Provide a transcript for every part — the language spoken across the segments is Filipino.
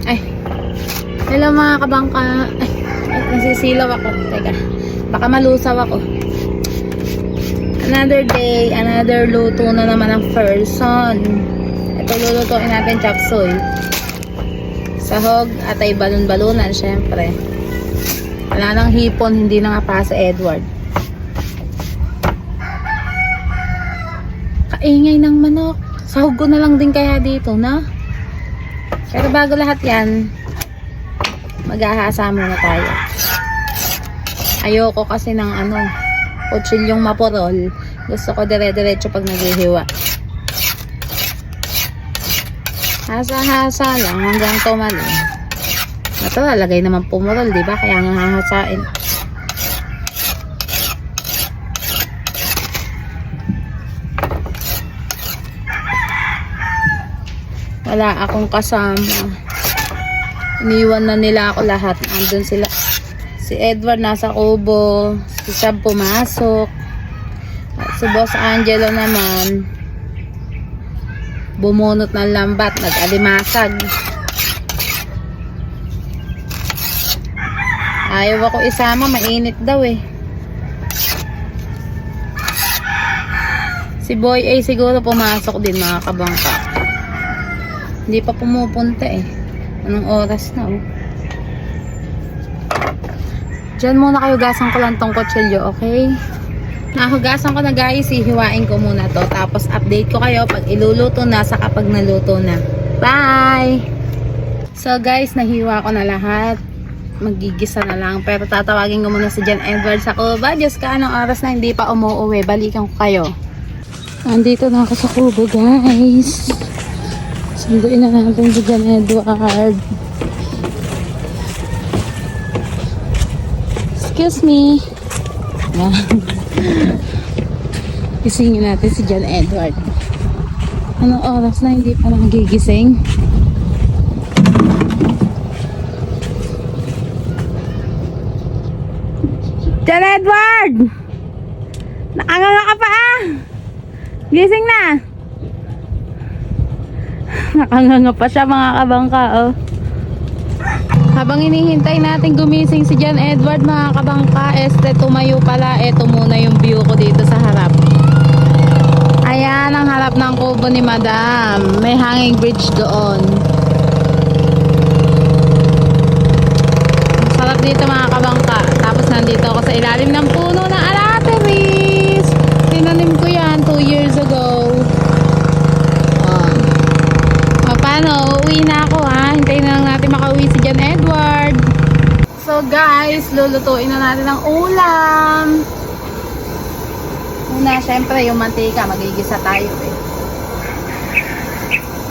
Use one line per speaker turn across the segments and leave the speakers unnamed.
Ay, hello mga kabangka. Ay, nasisilaw ako. Teka, baka malusaw ako. Another day, another luto na naman ang person. Ito lulutuin natin chop suey. Sahog at ay balon-balunan, syempre. Wala nang hipon, hindi na nga pa si Edward. Kaingay ng manok. Sahog ko na lang din kaya dito, na? Pero bago lahat yan, maghahasa muna tayo. Ayoko kasi ng kutsilyong mapurol. Gusto ko dire-diretso pag naghihiwa. Hasa-hasa lang hanggang tumalo. Ito, lalagay naman pumurol, diba? Kaya nga hahasain. Wala akong kasama. Iniwan na nila ako lahat. Andun sila. Si Edward nasa kubo. Si Sab pumasok. At si Boss Angelo naman bumunot ng lambat. Nag-alimasag. Ayaw ako isama. Mainit daw eh. Si Boy ay siguro pumasok din mga kabangka. Hindi pa pumupunta eh. Anong oras na oh. Diyan muna kayo, gasan ko lang tong kutsilyo, okay? Nahugasan ko na guys, hihiwain ko muna to. Tapos update ko kayo pag iluluto na sa kapag naluto na. Bye! So guys, nahiwa ko na lahat. Magigisa na lang. Pero tatawagin ko muna si John Edward sa kubo. Diyos ka, anong oras na hindi pa umuuwi. Balikan ko kayo. Andito na ako sa kubo guys. Sunduin na natin si John Edward. Excuse me. Gisingin natin si John Edward. Anong oras na hindi pa nagigising? John Edward! Nakanganga ka pa ah! Gising na! Nakanganga pa siya mga kabangka oh. Habang inihintay natin gumising si John Edward mga kabangka, tumayo pala. Eto muna yung view ko dito sa harap. Ayan ang harap ng kubo ni Madam. May hanging bridge doon. Sarap dito mga kabangka. Tapos nandito ako sa ilalim ng puno ng alateris. Tinanim ko yan 2 years ago. Paano? Uuwi na ako ha. Hintayin na lang natin makauwi si John Edward. So guys, lulutuin na natin ang ulam. Una, syempre yung mantika. Magigisa tayo eh.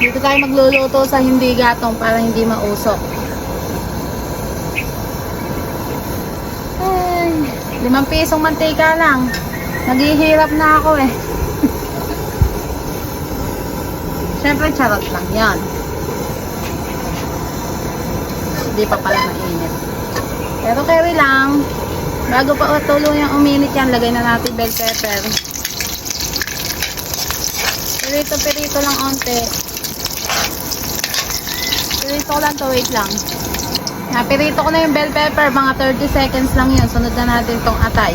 Dito tayo magluluto sa hindi gatong para hindi mausok. Ay, 5 pisong mantika lang. Naghihirap na ako eh. Syempre charot lang yan. Hindi pa pala mainit. Pero carry lang. Bago pa tuluyang uminit yan, lagay na natin bell pepper. Pirito lang onte. Pirito ko lang to, wait lang. Napirito ko na yung bell pepper, mga 30 seconds lang yun. Sunod na natin tong atay.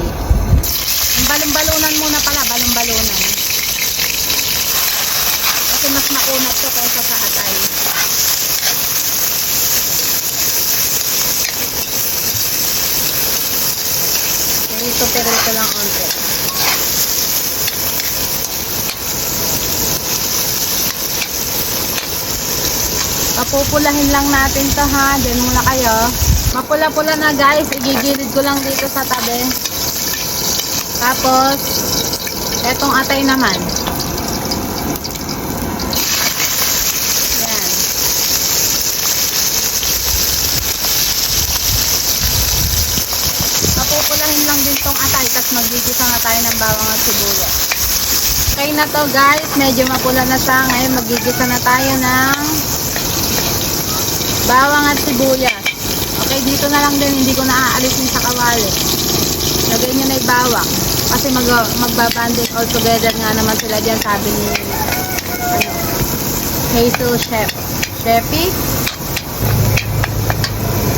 Yung balon-balunan muna pala, balon-balunan. Kasi mas makunat to kaysa sa atay. Pirito lang onte. Papupulahin lang natin to ha. Diyan muna kayo. Mapula-pula na guys. Igigilid ko lang dito sa tabi. Tapos etong atay naman. Yan. Papupulahin lang din tong atay. Tapos magigisa na tayo ng bawang at sibuyas. Okay na to guys. Medyo mapula na siya. Ngayon magigisa na tayo ng bawang at sibuyas. Okay, dito na lang din. Hindi ko na aalisin sa kawali. Lagay nyo na yung bawang. Kasi magbabanding all together nga naman sila dyan. Sabi ni Hazel Chef. Shepi.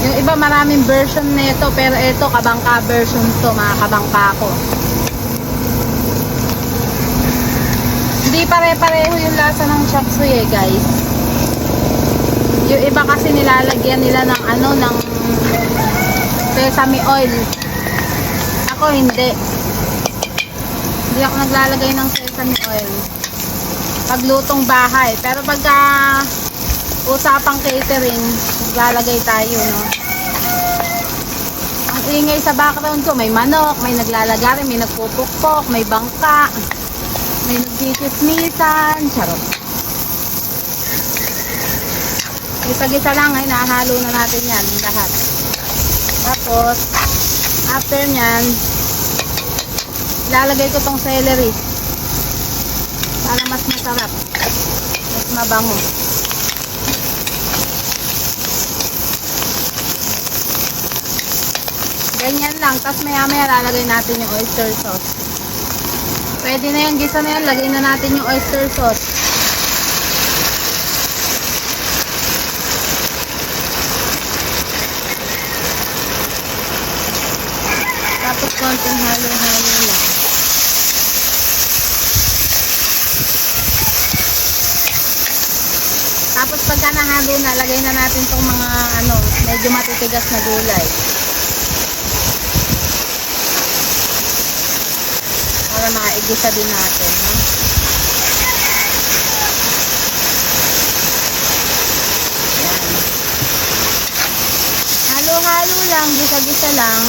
Yung iba maraming version nito, pero ito kabangka version to, mga kabangka ko. Hindi pare-pareho yung lasa ng chop suey, guys. Yung iba kasi nilalagyan nila ng ano, ng sesame oil. Ako hindi. Hindi ako naglalagay ng sesame oil. Paglutong bahay. Pero pagka usapang catering, naglalagay tayo, no? Ang ingay sa background ko, may manok, may naglalagari, may nagpupukpok, may bangka, may nagdidismisan, charot. Isa-gisa lang ay nahalo na natin yan lahat. Tapos after nyan, lalagay ko tong celery para mas masarap, mas mabango. Ganyan lang. Tapos maya maya lalagay natin yung oyster sauce. Pwede na yung gisa na yan, lagay na natin yung oyster sauce. Tapos konting halo-halo lang. Tapos pagka nahalo na, lagay na natin itong mga ano, medyo matitigas na gulay. Para maigisa din natin, no? Yan. Halo-halo lang, gisa-gisa lang.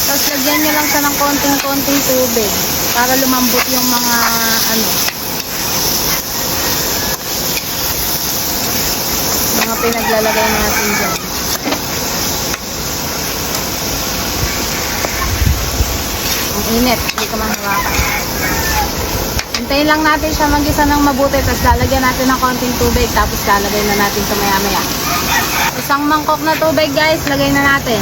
Tapos lagyan nyo lang siya ng konting-konting tubig para lumambot yung mga ano, mga pinaglalagay natin dyan. Ang init, hindi ko mahawakan. Hintayin lang natin siya mag-isa ng mabuti, tapos lalagyan natin ng konting tubig, tapos lalagay na natin ito maya-maya. Isang mangkok na tubig, guys, lagay na natin.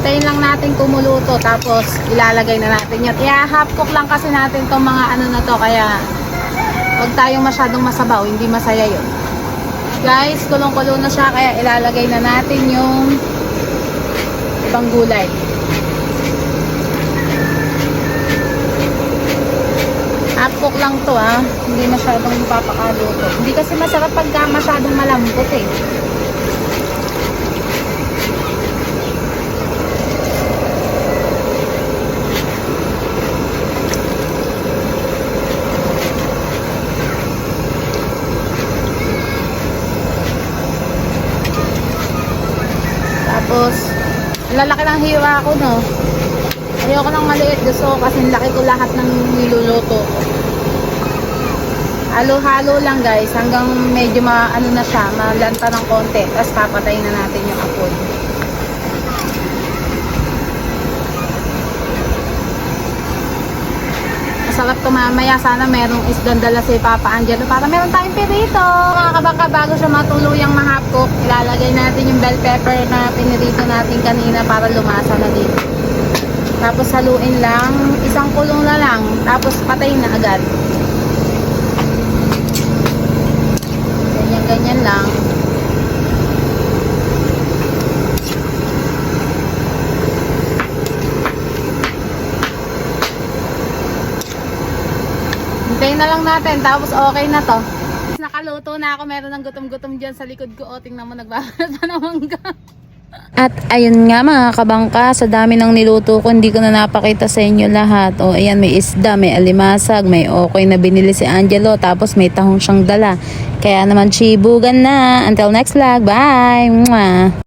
Hintayin lang natin kumuluto, tapos ilalagay na natin yan. I-half cook lang kasi natin itong mga ano na to, kaya huwag tayong masyadong masabaw, hindi masaya yun. Guys, kulong-kulo na siya, kaya ilalagay na natin yung ibang gulay. Half cook lang to, ha, hindi masyadong papakaluto. Hindi kasi masarap pagka masyadong malambot eh. Tapos, lalaki ng hiwa ko, no? Ayoko ng maliit. Gusto ko kasi laki ko lahat ng niluluto ko. Halo-halo lang, guys. Hanggang medyo ano na siya, malanta ng konti. Tapos papatayin na natin yung apoy. Masarap to mamaya. Sana merong isdang dala si Papa Angelo para meron tayong pirito. Mga kabangka, bago siya matuluyang mahapok, ilalagay natin yung bell pepper na pinirito natin kanina para lumasa na din. Tapos haluin lang, isang kulong na lang, tapos patayin na agad. Ganyan lang. Hintayin na lang natin, tapos okay na to. Nakaluto na ako, meron ng gutom-gutom dyan sa likod ko. O, tingnan mo, nagbabalat na naman ka. At ayun nga mga kabangka, sa dami ng niluto ko, hindi ko na napakita sa inyo lahat. O ayan, may isda, may alimasag, may okoy na binili si Angelo, tapos may tahong siyang dala. Kaya naman chibugan na. Until next vlog, bye! Mwah!